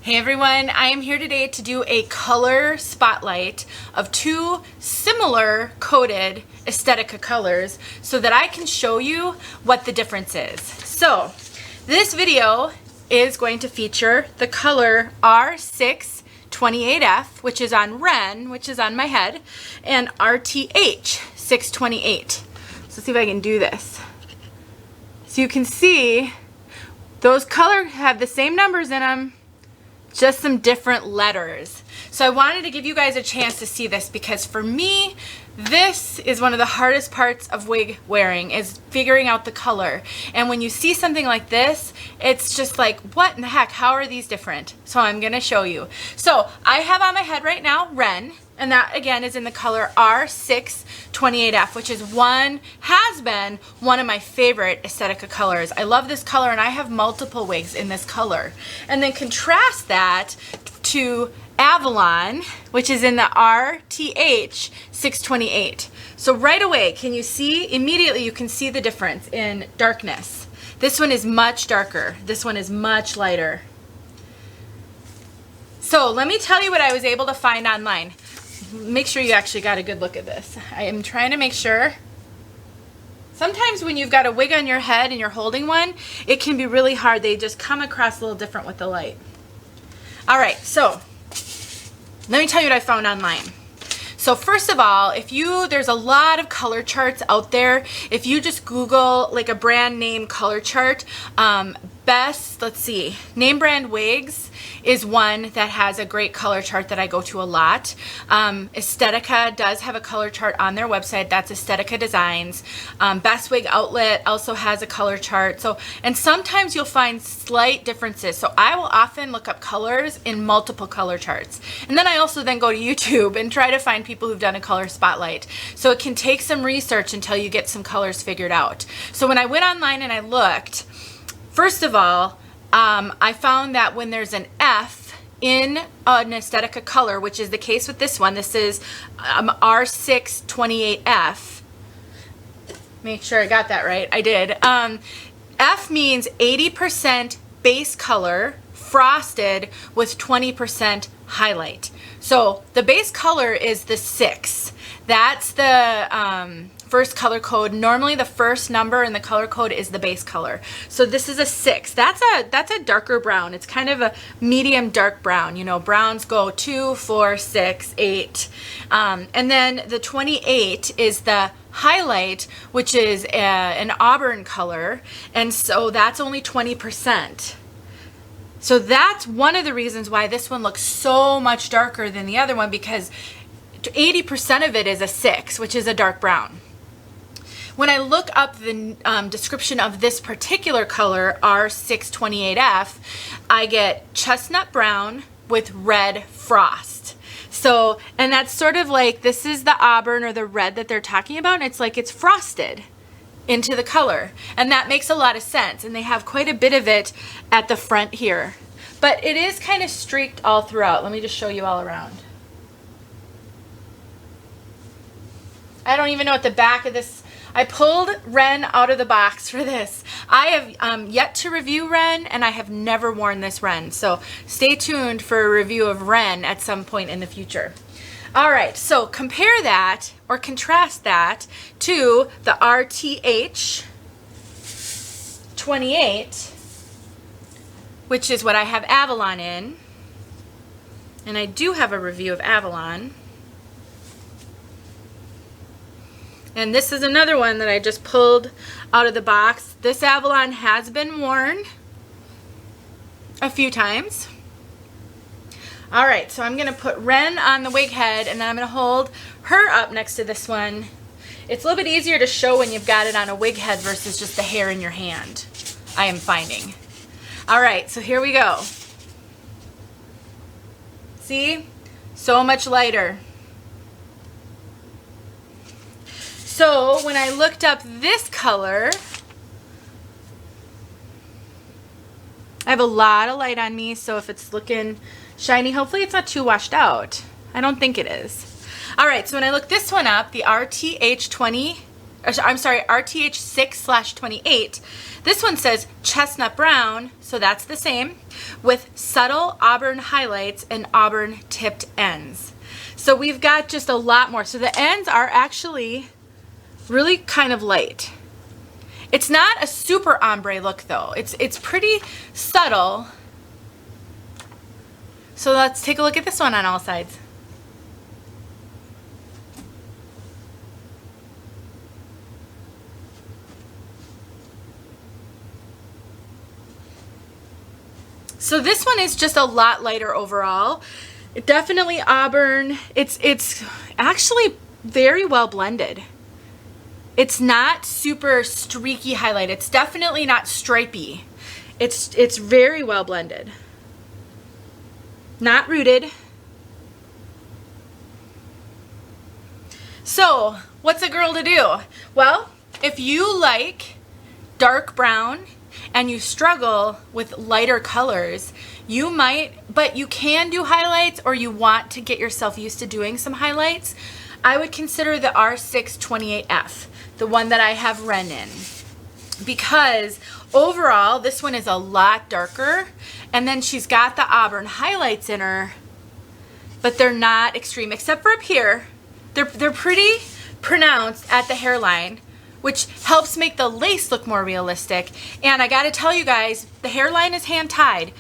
Hey everyone, I am here today to do a color spotlight of two similar coated Estetica colors so that I can show you what the difference is. So this video is going to feature the color R6 28F, which is on Ren, which is on my head, and RTH 628. So let's see if I can do this. So you can see those colors have the same numbers in them, just some different letters. So I wanted to give you guys a chance to see this because for me, this is one of the hardest parts of wig wearing, is figuring out the color. And when you see something like this, it's just like, what in the heck? How are these different? So I'm gonna show you. So I have on my head right now Ren, and that again is in the color R6 28F, which has been one of my favorite Estetica colors. I love this color and I have multiple wigs in this color. And then contrast that to Avalon, which is in the RTH 628. So right away, can you see? Immediately you can see the difference in darkness. This one is much darker. This one is much lighter. So let me tell you what I was able to find online. Make sure you actually got a good look at this. I am trying to make sure. Sometimes when you've got a wig on your head and you're holding one, it can be really hard. They just come across a little different with the light. All right, so let me tell you what I found online. So first of all, there's a lot of color charts out there. If you just Google like a brand name color chart, let's see, name brand wigs is one that has a great color chart that I go to a lot. Estetica does have a color chart on their website. That's Estetica Designs. Best Wig Outlet also has a color chart. And sometimes you'll find slight differences. So I will often look up colors in multiple color charts. And then I also then go to YouTube and try to find people who've done a color spotlight. So it can take some research until you get some colors figured out. So when I went online and I looked, first of all, I found that when there's an F in an Estetica color, which is the case with this one, this is R6 28F. Make sure I got that right. I did. F means 80% base color frosted with 20% highlight. So the base color is the 6. That's the first color code. Normally the first number in the color code is the base color. So this is a 6. That's a darker brown. It's kind of a medium dark brown. You know, browns go 2, 4, 6, 8. And then the 28 is the highlight, which is an auburn color. And so that's only 20%. So that's one of the reasons why this one looks so much darker than the other one, because 80% of it is a 6, which is a dark brown. When I look up the description of this particular color, R628F, I get chestnut brown with red frost. So, and that's sort of like, this is the auburn or the red that they're talking about, and it's like it's frosted into the color. And that makes a lot of sense. And they have quite a bit of it at the front here. But it is kind of streaked all throughout. Let me just show you all around. I don't even know what the back of this, I pulled Ren out of the box for this. I have yet to review Ren, and I have never worn this Ren. So stay tuned for a review of Ren at some point in the future. All right, so compare that or contrast that to the RTH 28, which is what I have Avalon in. And I do have a review of Avalon. And this is another one that I just pulled out of the box. This Avalon has been worn a few times. All right, so I'm gonna put Ren on the wig head, and then I'm gonna hold her up next to this one. It's a little bit easier to show when you've got it on a wig head versus just the hair in your hand, I am finding. All right, so here we go. See? So much lighter. So when I looked up this color, I have a lot of light on me, so if it's looking shiny, hopefully it's not too washed out. I don't think it is. All right, so when I look this one up, the RTH I'm sorry, RTH6/28. This one says chestnut brown, so that's the same, with subtle auburn highlights and auburn tipped ends. So we've got just a lot more. So the ends are actually really kind of light. It's not a super ombre look though. It's pretty subtle. So let's take a look at this one on all sides. So this one is just a lot lighter overall. Definitely auburn. It's actually very well blended. It's not super streaky highlight. It's definitely not stripy. It's very well blended. Not rooted. So what's a girl to do? Well, if you like dark brown and you struggle with lighter colors, you might, but you can do highlights, or you want to get yourself used to doing some highlights, I would consider the R6 28F, the one that I have Ren in, because overall this one is a lot darker, and then she's got the auburn highlights in her, but they're not extreme, except for up here. They're pretty pronounced at the hairline, which helps make the lace look more realistic. And I gotta tell you guys, the hairline is hand tied.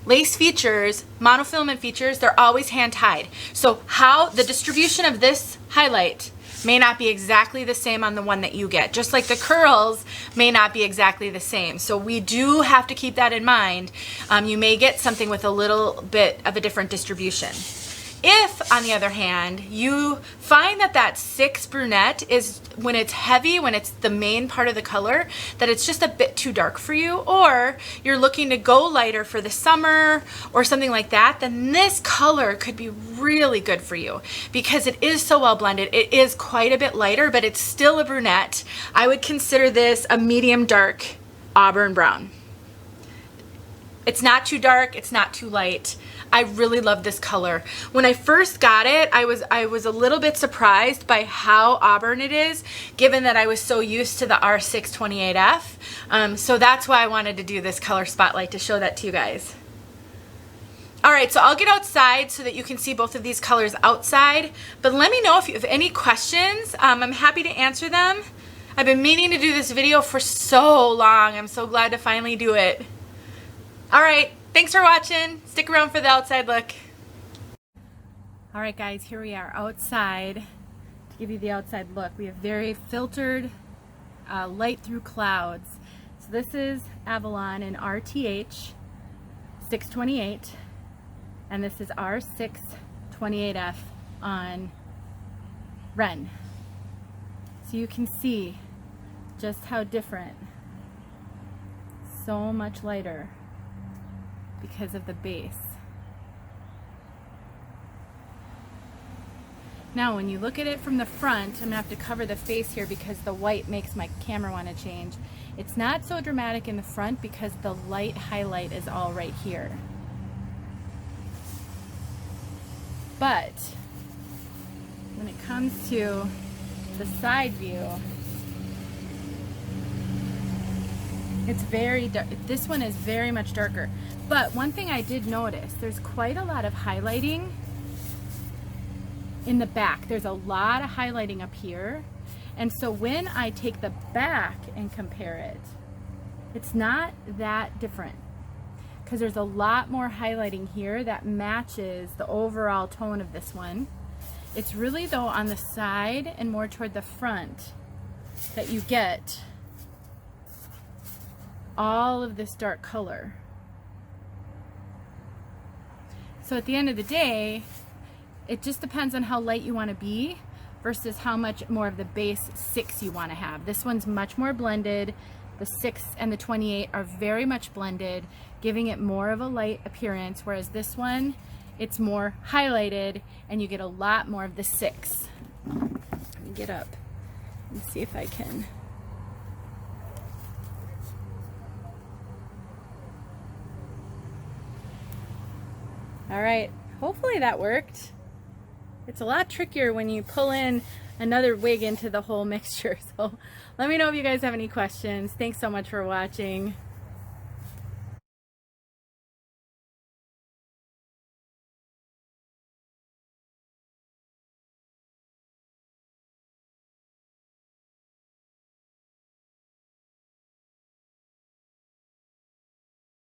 Lace features, monofilament features, they're always hand tied. So how the distribution of this highlight may not be exactly the same on the one that you get, just like the curls may not be exactly the same. So we do have to keep that in mind. You may get something with a little bit of a different distribution. If, on the other hand, you find that that 6 brunette is, when it's heavy, when it's the main part of the color, that it's just a bit too dark for you, or you're looking to go lighter for the summer or something like that, then this color could be really good for you because it is so well blended. It is quite a bit lighter, but it's still a brunette. I would consider this a medium dark auburn brown. It's not too dark, it's not too light. I really love this color. When I first got it, I was a little bit surprised by how auburn it is, given that I was so used to the R6 28F. So that's why I wanted to do this color spotlight, to show that to you guys. All right, so I'll get outside so that you can see both of these colors outside, but let me know if you have any questions. I'm happy to answer them. I've been meaning to do this video for so long. I'm so glad to finally do it. All right. Thanks for watching. Stick around for the outside look. All right, guys, here we are outside to give you the outside look. We have very filtered light through clouds. So this is Avalon in RTH 628, and this is R6 28F on Ren. So you can see just how different. So much lighter because of the base. Now when you look at it from the front, I'm gonna have to cover the face here because the white makes my camera want to change. It's not so dramatic in the front because the light highlight is all right here. But when it comes to the side view, it's very dark. This one is very much darker. But one thing I did notice, there's quite a lot of highlighting in the back. There's a lot of highlighting up here. And so when I take the back and compare it, it's not that different because there's a lot more highlighting here that matches the overall tone of this one. It's really though on the side and more toward the front that you get all of this dark color. So at the end of the day, it just depends on how light you want to be versus how much more of the base 6 you want to have. This one's much more blended. The 6 and the 28 are very much blended, giving it more of a light appearance, whereas this one, it's more highlighted and you get a lot more of the 6. Let me get up and see if I can. All right, hopefully that worked. It's a lot trickier when you pull in another wig into the whole mixture. So let me know if you guys have any questions. Thanks so much for watching.